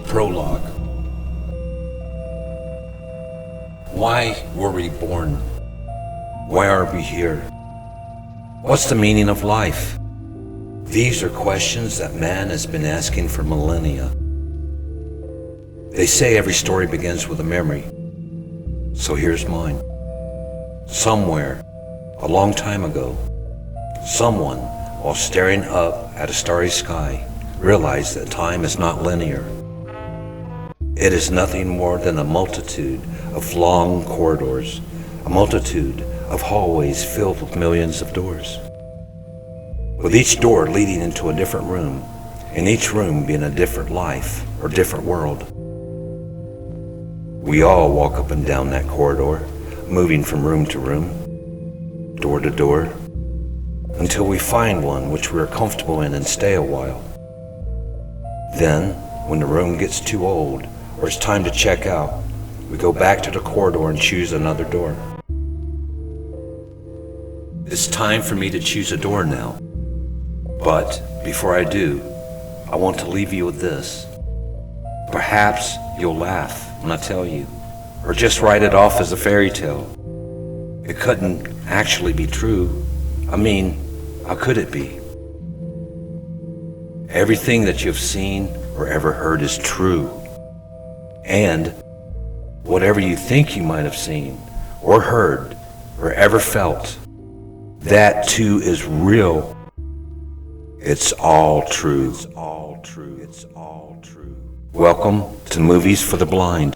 Prologue. Why were we born? Why are we here? What's the meaning of life? These are questions that man has been asking for millennia. They say every story begins with a memory. So here's mine. Somewhere, a long time ago, someone, while staring up at a starry sky, realized that time is not linear. It is nothing more than a multitude of long corridors, a multitude of hallways filled with millions of doors, with each door leading into a different room, and each room being a different life or different world. We all walk up and down that corridor, moving from room to room, door to door, until we find one which we are comfortable in and stay a while. Then, when the room gets too old, or it's time to check out, we go back to the corridor and choose another door. It's time for me to choose a door now. But before I do, I want to leave you with this. Perhaps you'll laugh when I tell you, or just write it off as a fairy tale. It couldn't actually be true. I mean, how could it be? Everything that you've seen or ever heard is true. And whatever you think you might have seen or heard or ever felt, that too is real. It's all true. It's all true. It's all true. Welcome to Movies for the Blind.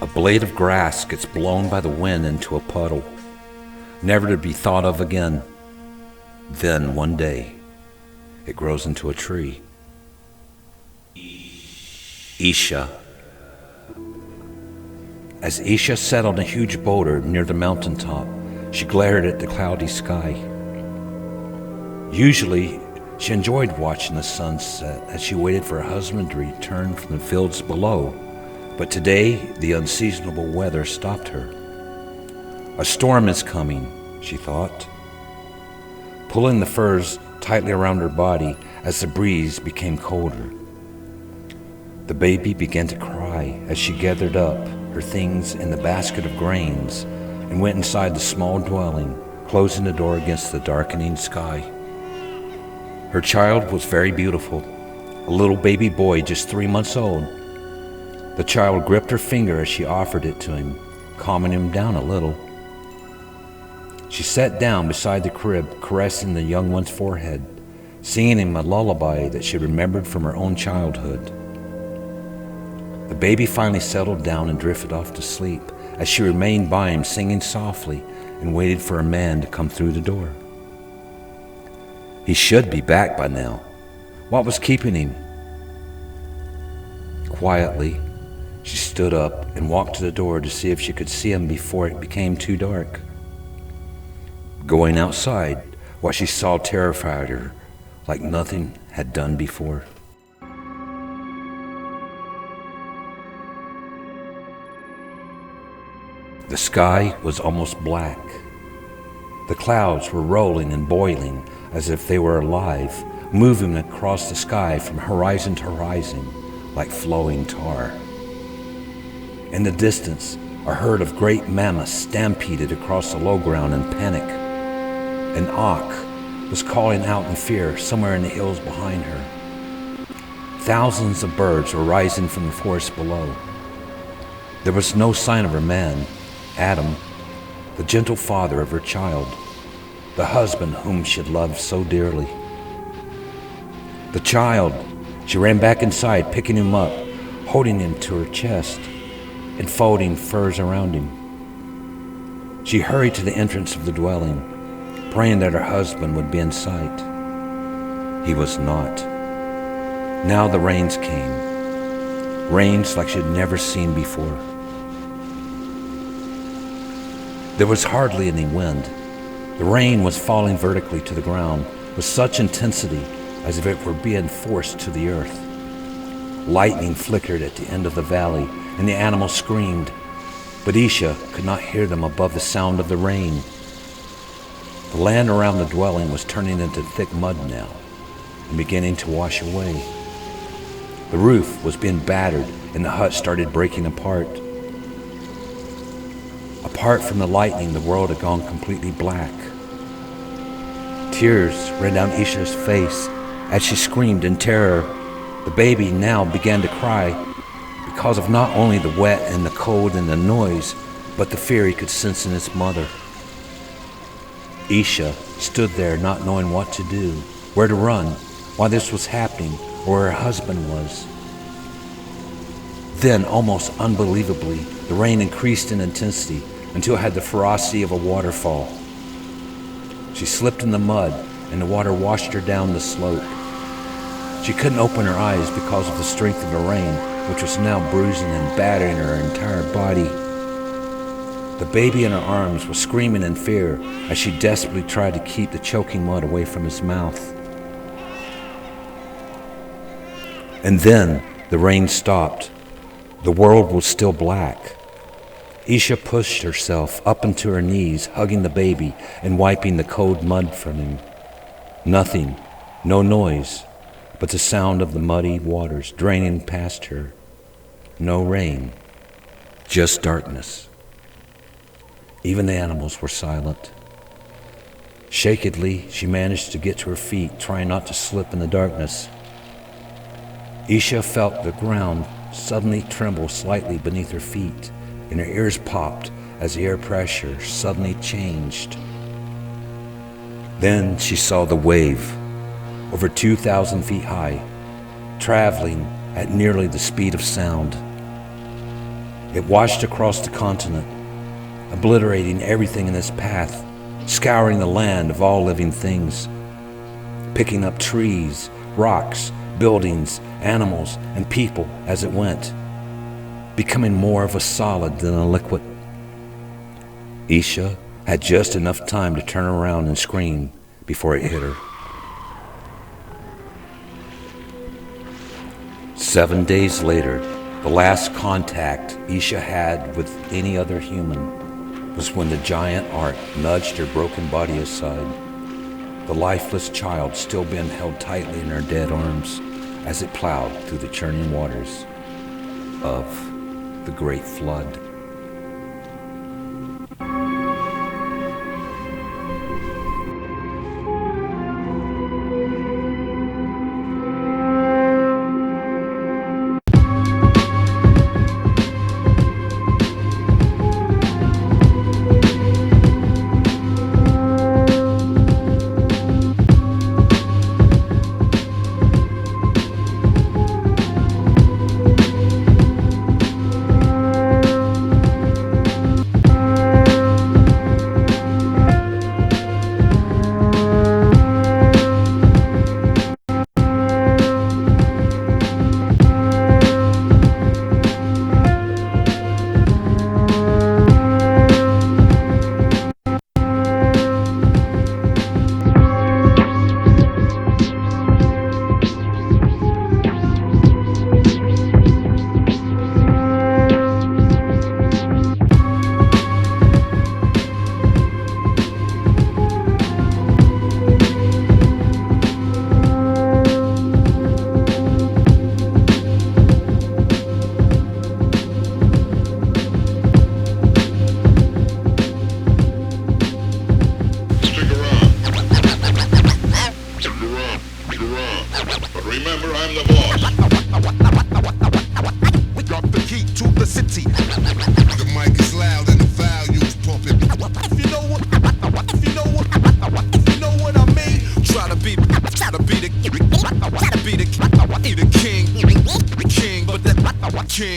A blade of grass gets blown by the wind into a puddle, never to be thought of again. Then one day, it grows into a tree. Eisha. As Eisha sat on a huge boulder near the mountaintop, she glared at the cloudy sky. Usually, she enjoyed watching the sunset as she waited for her husband to return from the fields below, but today the unseasonable weather stopped her. A storm is coming, she thought, pulling the furs tightly around her body as the breeze became colder. The baby began to cry as she gathered up her things in the basket of grains and went inside the small dwelling, closing the door against the darkening sky. Her child was very beautiful, a little baby boy just 3 months old. The child gripped her finger as she offered it to him, calming him down a little. She sat down beside the crib, caressing the young one's forehead, singing him a lullaby that she remembered from her own childhood. The baby finally settled down and drifted off to sleep as she remained by him, singing softly, and waited for a man to come through the door. He should be back by now. What was keeping him? Quietly, she stood up and walked to the door to see if she could see him before it became too dark. Going outside, what she saw terrified her like nothing had done before. The sky was almost black. The clouds were rolling and boiling as if they were alive, moving across the sky from horizon to horizon like flowing tar. In the distance, a herd of great mammoths stampeded across the low ground in panic. An auk was calling out in fear somewhere in the hills behind her. Thousands of birds were rising from the forest below. There was no sign of her man, Adam, the gentle father of her child, the husband whom she had loved so dearly. The child, she ran back inside, picking him up, holding him to her chest, and folding furs around him. She hurried to the entrance of the dwelling, praying that her husband would be in sight. He was not. Now the rains came, rains like she had never seen before. There was hardly any wind. The rain was falling vertically to the ground with such intensity as if it were being forced to the earth. Lightning flickered at the end of the valley, and the animals screamed, but Eisha could not hear them above the sound of the rain. The land around the dwelling was turning into thick mud now and beginning to wash away. The roof was being battered, and the hut started breaking apart. Apart from the lightning, the world had gone completely black. Tears ran down Isha's face as she screamed in terror. The baby now began to cry because of not only the wet and the cold and the noise, but the fear he could sense in his mother. Eisha stood there not knowing what to do, where to run, why this was happening, or where her husband was. Then, almost unbelievably, the rain increased in intensity until it had the ferocity of a waterfall. She slipped in the mud, and the water washed her down the slope. She couldn't open her eyes because of the strength of the rain, which was now bruising and battering her entire body. The baby in her arms was screaming in fear as she desperately tried to keep the choking mud away from his mouth. And then the rain stopped. The world was still black. Eisha pushed herself up into her knees, hugging the baby and wiping the cold mud from him. Nothing, no noise, but the sound of the muddy waters draining past her. No rain, just darkness. Even the animals were silent. Shakedly, she managed to get to her feet, trying not to slip in the darkness. Eisha felt the ground suddenly tremble slightly beneath her feet, and her ears popped as the air pressure suddenly changed. Then she saw the wave, over 2,000 feet high, traveling at nearly the speed of sound. It washed across the continent, obliterating everything in its path, scouring the land of all living things, picking up trees, rocks, buildings, animals, and people as it went, becoming more of a solid than a liquid. Eisha had just enough time to turn around and scream before it hit her. 7 days later, the last contact Eisha had with any other human was when the giant ark nudged her broken body aside, the lifeless child still being held tightly in her dead arms as it plowed through the churning waters of the Great Flood.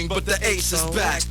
But the ace is back.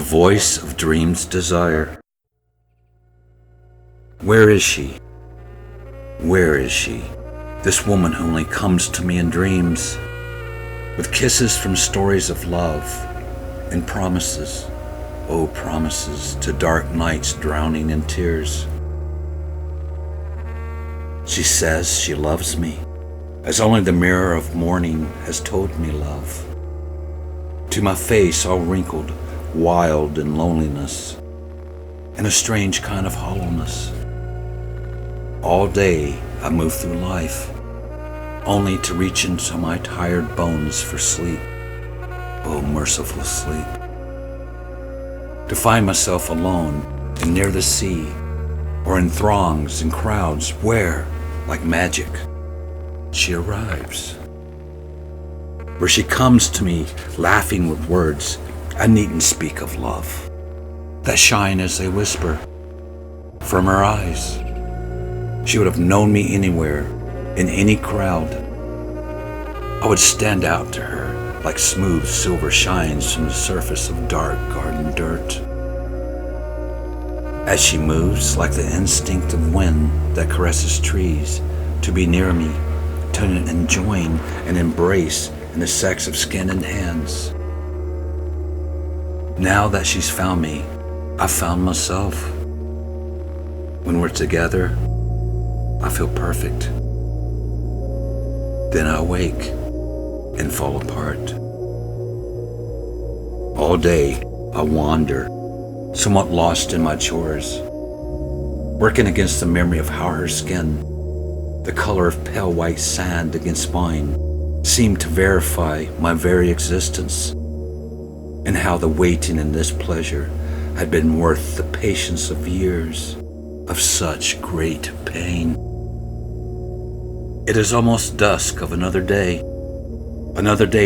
Voice of dreams desire. Where is she? Where is she? This woman who only comes to me in dreams, with kisses from stories of love and promises, oh promises to dark nights drowning in tears. She says she loves me, as only the mirror of morning has told me love. To my face all wrinkled, wild in loneliness, and a strange kind of hollowness. All day I move through life, only to reach into my tired bones for sleep, oh merciful sleep. To find myself alone and near the sea, or in throngs and crowds where, like magic, she arrives. Where she comes to me laughing with words I needn't speak of love, that shine as they whisper from her eyes. She would have known me anywhere, in any crowd. I would stand out to her like smooth silver shines from the surface of dark garden dirt. As she moves like the instinct of wind that caresses trees, to be near me, to enjoin and embrace in the sex of skin and hands. Now that she's found me, I found myself. When we're together, I feel perfect. Then I wake and fall apart. All day, I wander, somewhat lost in my chores, working against the memory of how her skin, the color of pale white sand against mine, seemed to verify my very existence, and how the waiting in this pleasure had been worth the patience of years of such great pain. It is almost dusk of another day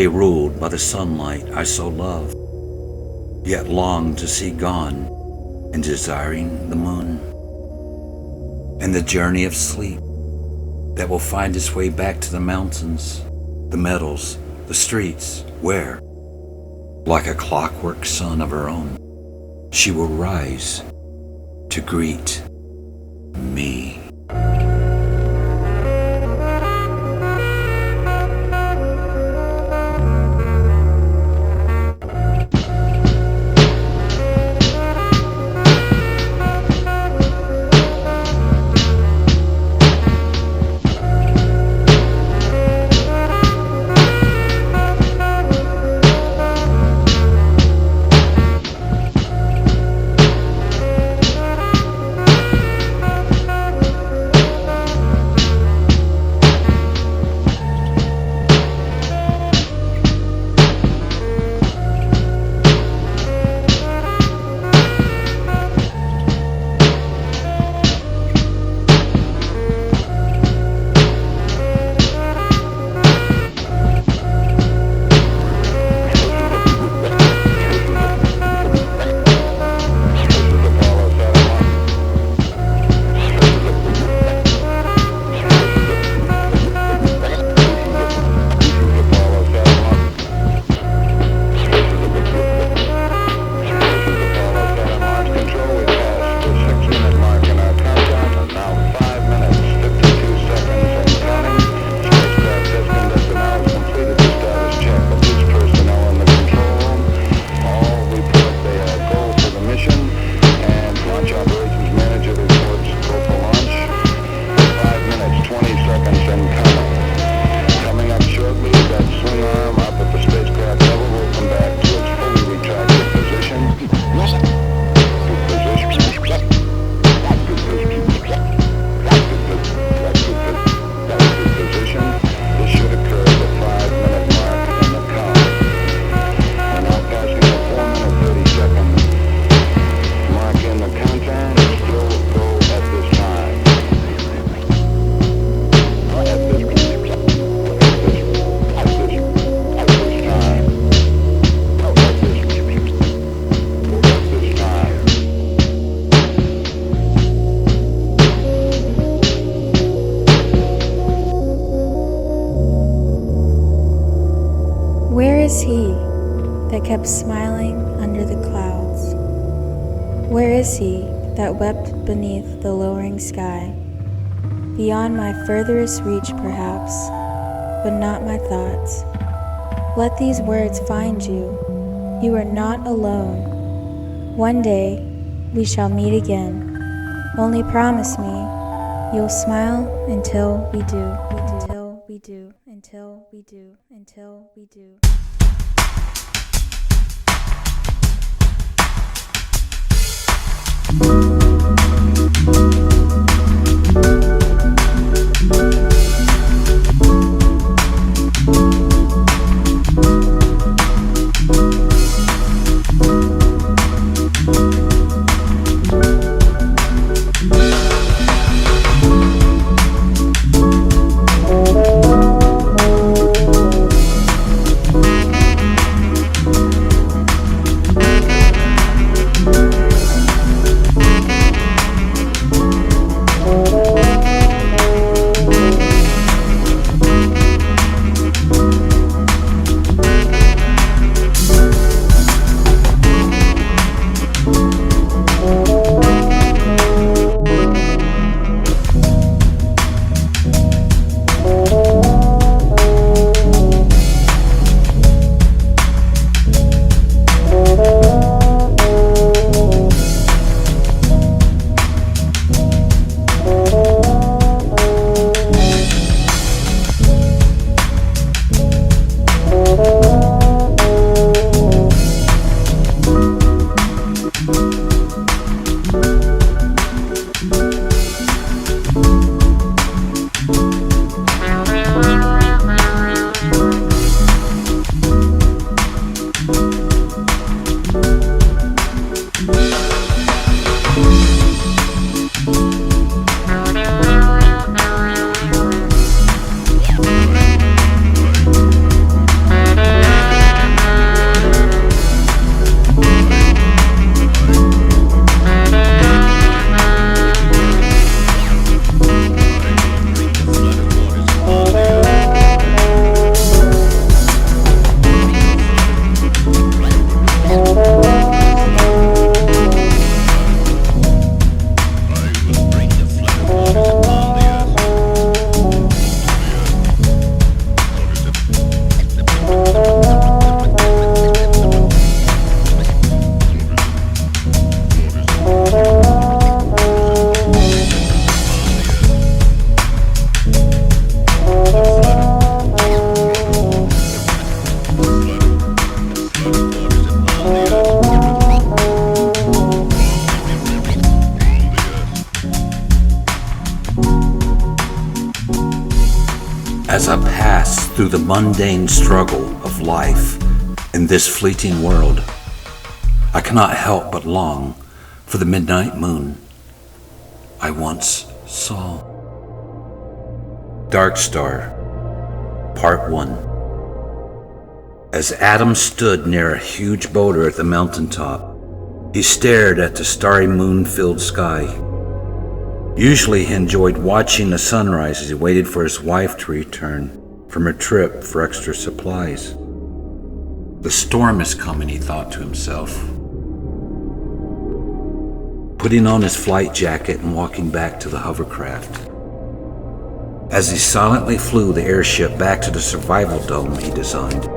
ruled by the sunlight I so love, yet long to see gone, and desiring the moon, and the journey of sleep that will find its way back to the mountains, the meadows, the streets, where, like a clockwork sun of her own, she will rise to greet me. is he that kept smiling under the clouds? Where is he that wept beneath the lowering sky? Beyond my furthest reach, perhaps, but not my thoughts. Let these words find you. You are not alone. One day we shall meet again. Only promise me you'll smile until we do. Until we do. Until we do. Until we do. As I pass through the mundane struggle of life in this fleeting world, I cannot help but long for the midnight moon I once saw. Dark Star, Part 1. As Adam stood near a huge boulder at the mountaintop, he stared at the starry moon-filled sky. Usually he enjoyed watching the sunrise as he waited for his wife to return from her trip for extra supplies. The storm is coming, he thought to himself, putting on his flight jacket and walking back to the hovercraft. As he silently flew the airship back to the survival dome he designed,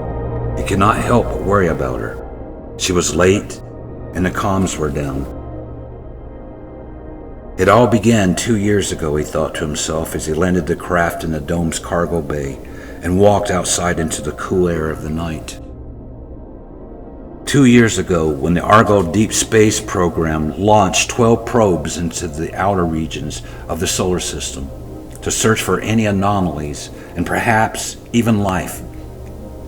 he could not help but worry about her. She was late and the comms were down. It all began 2 years ago, he thought to himself as he landed the craft in the dome's cargo bay and walked outside into the cool air of the night. 2 years ago, when the Argo Deep Space Program launched 12 probes into the outer regions of the solar system to search for any anomalies and perhaps even life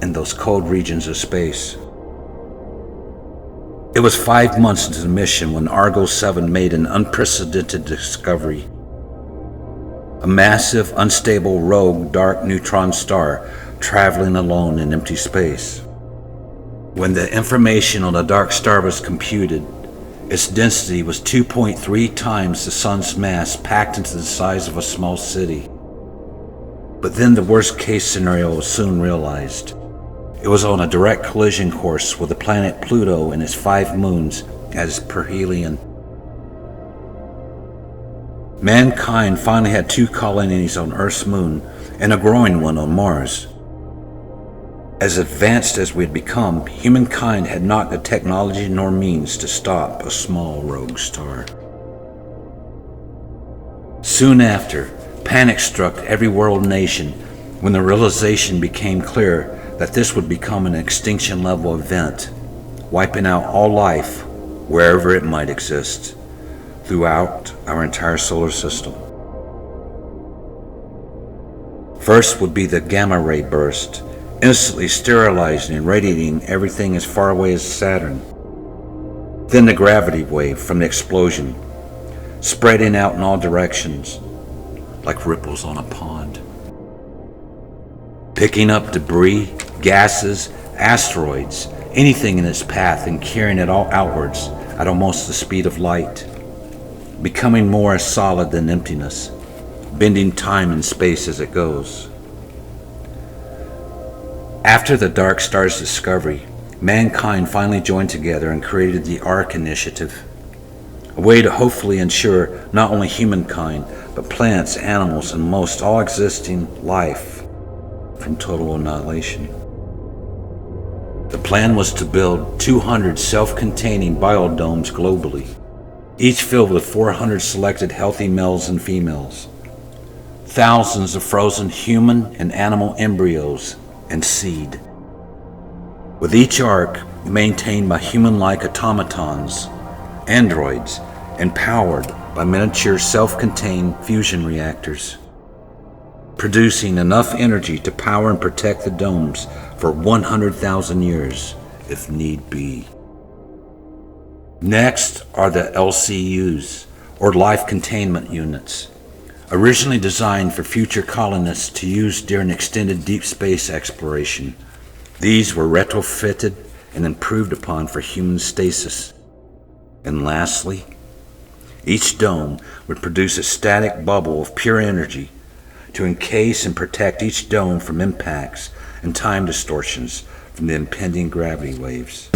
in those cold regions of space. It was 5 months into the mission when Argo 7 made an unprecedented discovery. A massive, unstable, rogue dark neutron star traveling alone in empty space. When the information on the dark star was computed, its density was 2.3 times the sun's mass, packed into the size of a small city. But then the worst case scenario was soon realized. It was on a direct collision course with the planet Pluto and its 5 moons as perihelion. Mankind finally had 2 colonies on Earth's moon and a growing one on Mars. As advanced as we had become, humankind had not the technology nor means to stop a small rogue star. Soon after, panic struck every world nation when the realization became clear that this would become an extinction-level event, wiping out all life wherever it might exist throughout our entire solar system. First would be the gamma ray burst, instantly sterilizing and radiating everything as far away as Saturn. Then the gravity wave from the explosion, spreading out in all directions like ripples on a pond, picking up debris, gases, asteroids, anything in its path and carrying it all outwards at almost the speed of light, becoming more solid than emptiness, bending time and space as it goes. After the dark star's discovery, mankind finally joined together and created the Ark Initiative, a way to hopefully ensure not only humankind, but plants, animals, and most all existing life from total annihilation. The plan was to build 200 self-containing biodomes globally, each filled with 400 selected healthy males and females, thousands of frozen human and animal embryos and seed, with each ark maintained by human-like automatons, androids, and powered by miniature self-contained fusion reactors, producing enough energy to power and protect the domes for 100,000 years, if need be. Next are the LCUs, or Life Containment Units, originally designed for future colonists to use during extended deep space exploration. These were retrofitted and improved upon for human stasis. And lastly, each dome would produce a static bubble of pure energy to encase and protect each dome from impacts and time distortions from the impending gravity waves.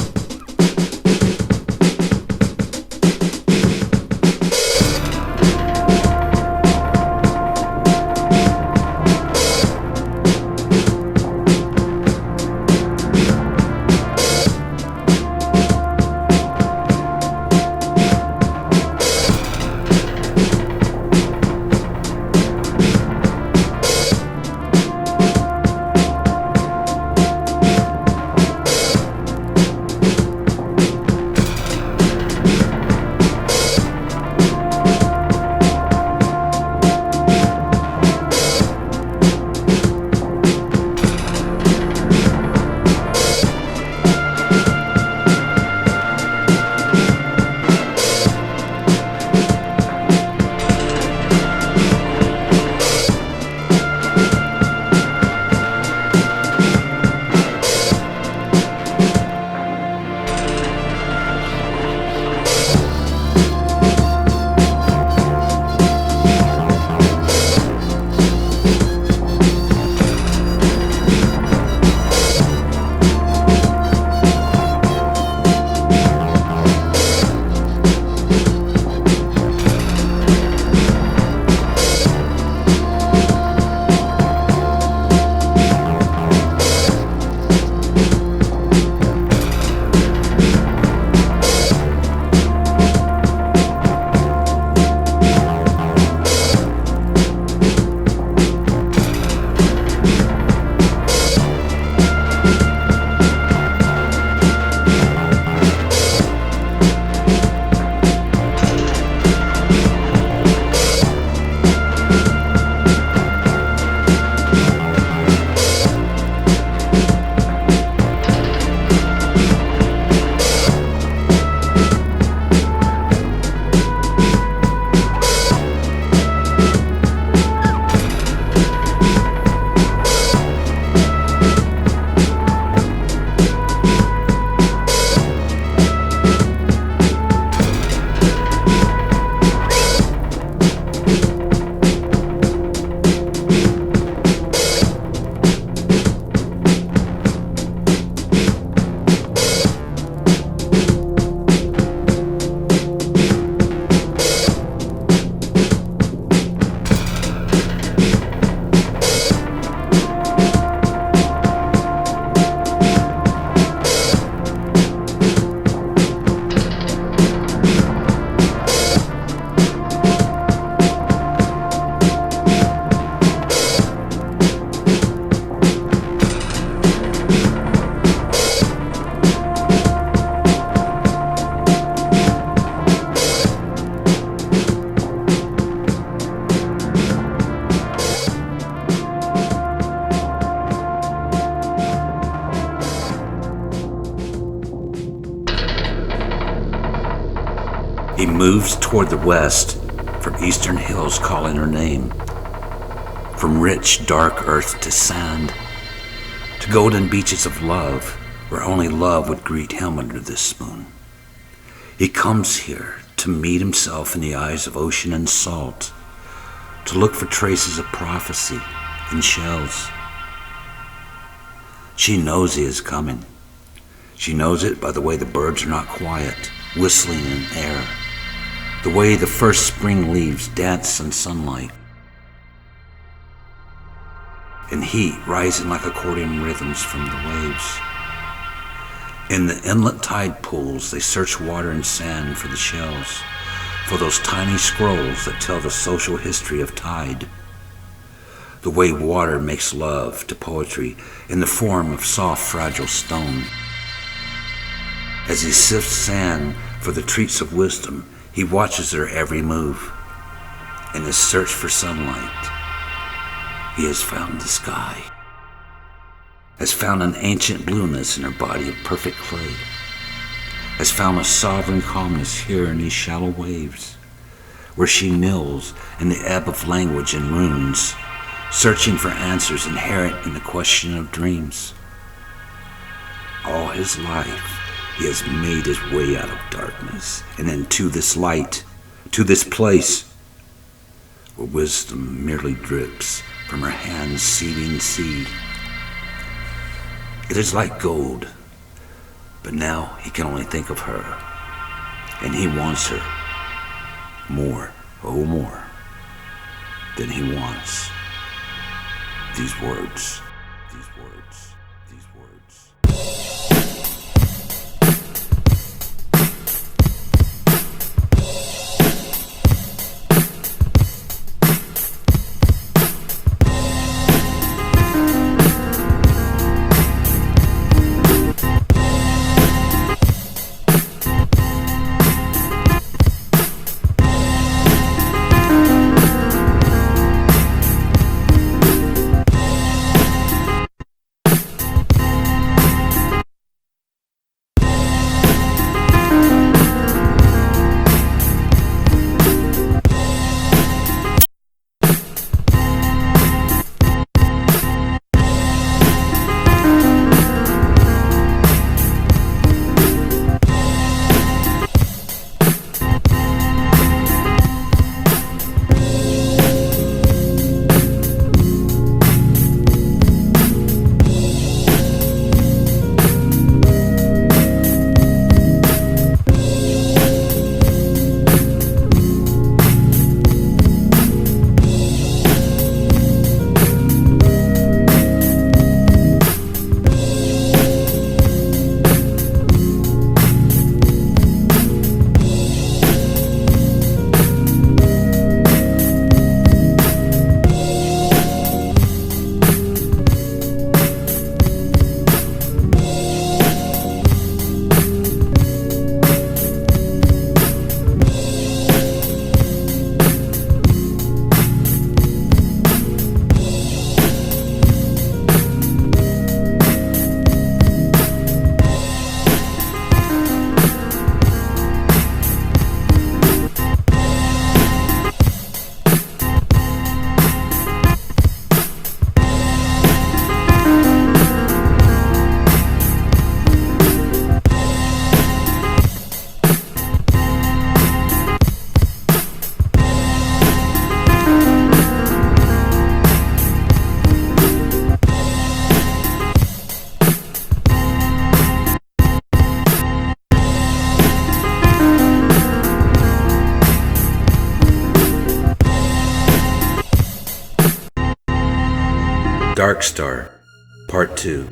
He moves toward the west, from eastern hills calling her name, from rich, dark earth to sand, to golden beaches of love, where only love would greet him under this moon. He comes here to meet himself in the eyes of ocean and salt, to look for traces of prophecy in shells. She knows he is coming. She knows it by the way the birds are not quiet, whistling in air, the way the first spring leaves dance in sunlight, and heat rising like accordion rhythms from the waves. In the inlet tide pools, they search water and sand for the shells, for those tiny scrolls that tell the social history of tide. The way water makes love to poetry in the form of soft, fragile stone. As he sifts sand for the treats of wisdom, he watches her every move. In his search for sunlight, he has found the sky, has found an ancient blueness in her body of perfect clay, has found a sovereign calmness here in these shallow waves, where she kneels in the ebb of language and runes, searching for answers inherent in the question of dreams. All his life, he has made his way out of darkness and into this light, to this place where wisdom merely drips from her hands seeding seed. It is like gold, but now he can only think of her, and he wants her more, oh more, than he wants these words, these words, these words. Dark Star, Part 2.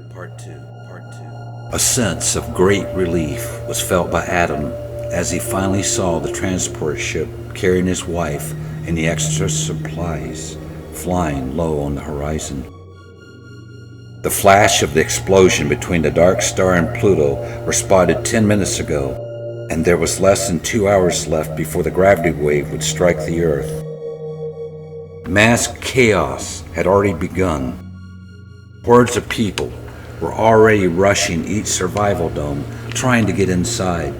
A sense of great relief was felt by Adam as he finally saw the transport ship carrying his wife and the extra supplies flying low on the horizon. The flash of the explosion between the Dark Star and Pluto were spotted 10 minutes ago, and there was less than 2 hours left before the gravity wave would strike the Earth. Mass chaos had already begun. Hordes of people were already rushing each survival dome, trying to get inside.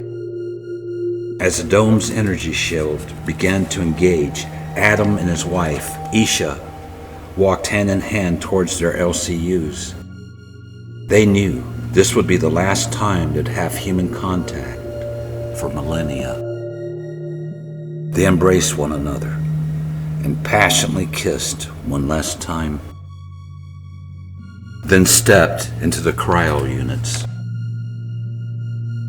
As the dome's energy shield began to engage, Adam and his wife, Eisha, walked hand in hand towards their LCUs. They knew this would be the last time they'd have human contact for millennia. They embraced one another and passionately kissed one last time, then stepped into the cryo units.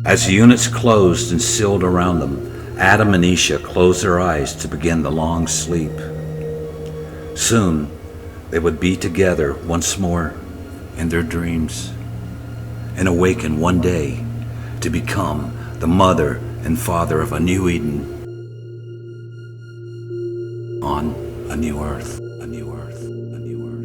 As the units closed and sealed around them, Adam and Eisha closed their eyes to begin the long sleep. Soon, they would be together once more in their dreams and awaken one day to become the mother and father of a new Eden on a new earth, a new earth, a new earth.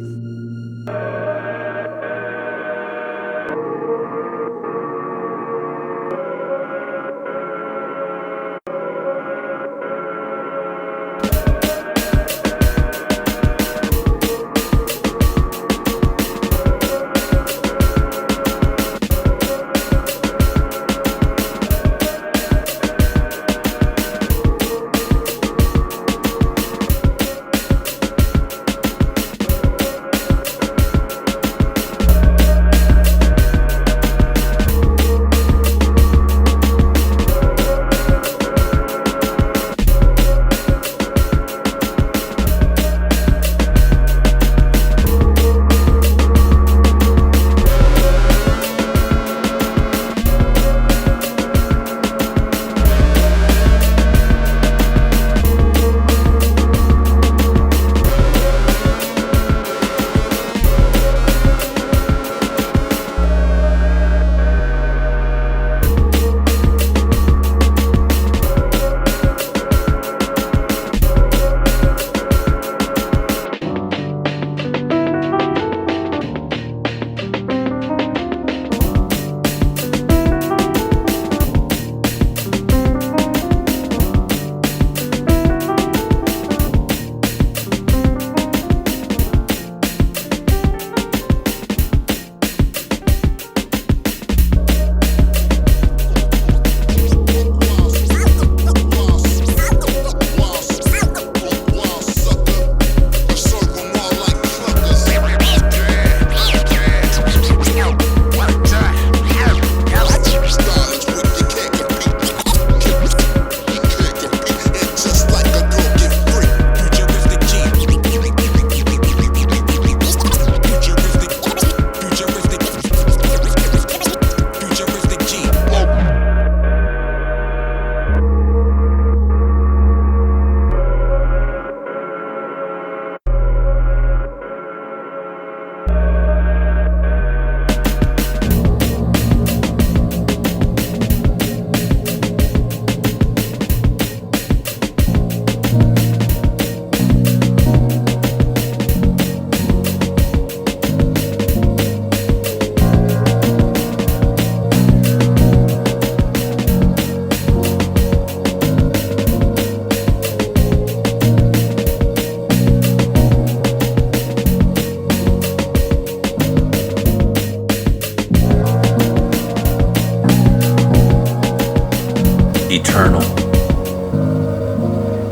Eternal.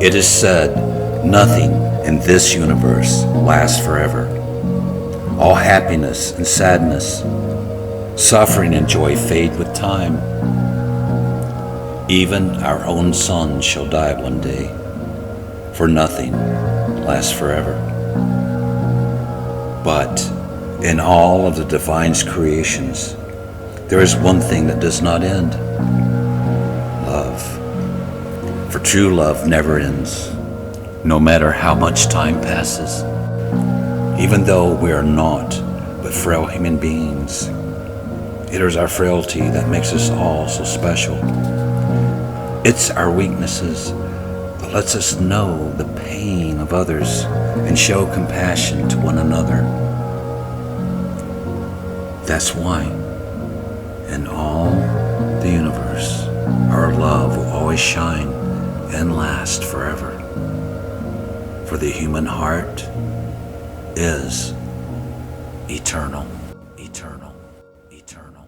It is said, nothing in this universe lasts forever. All happiness and sadness, suffering and joy fade with time. Even our own sun shall die one day, for nothing lasts forever. But in all of the divine's creations, there is one thing that does not end: love. For true love never ends, no matter how much time passes. Even though we are naught but frail human beings, it is our frailty that makes us all so special. It's our weaknesses that lets us know the pain of others and show compassion to one another. That's why in all the universe, our love will always shine and last forever. For the human heart is eternal, eternal, eternal.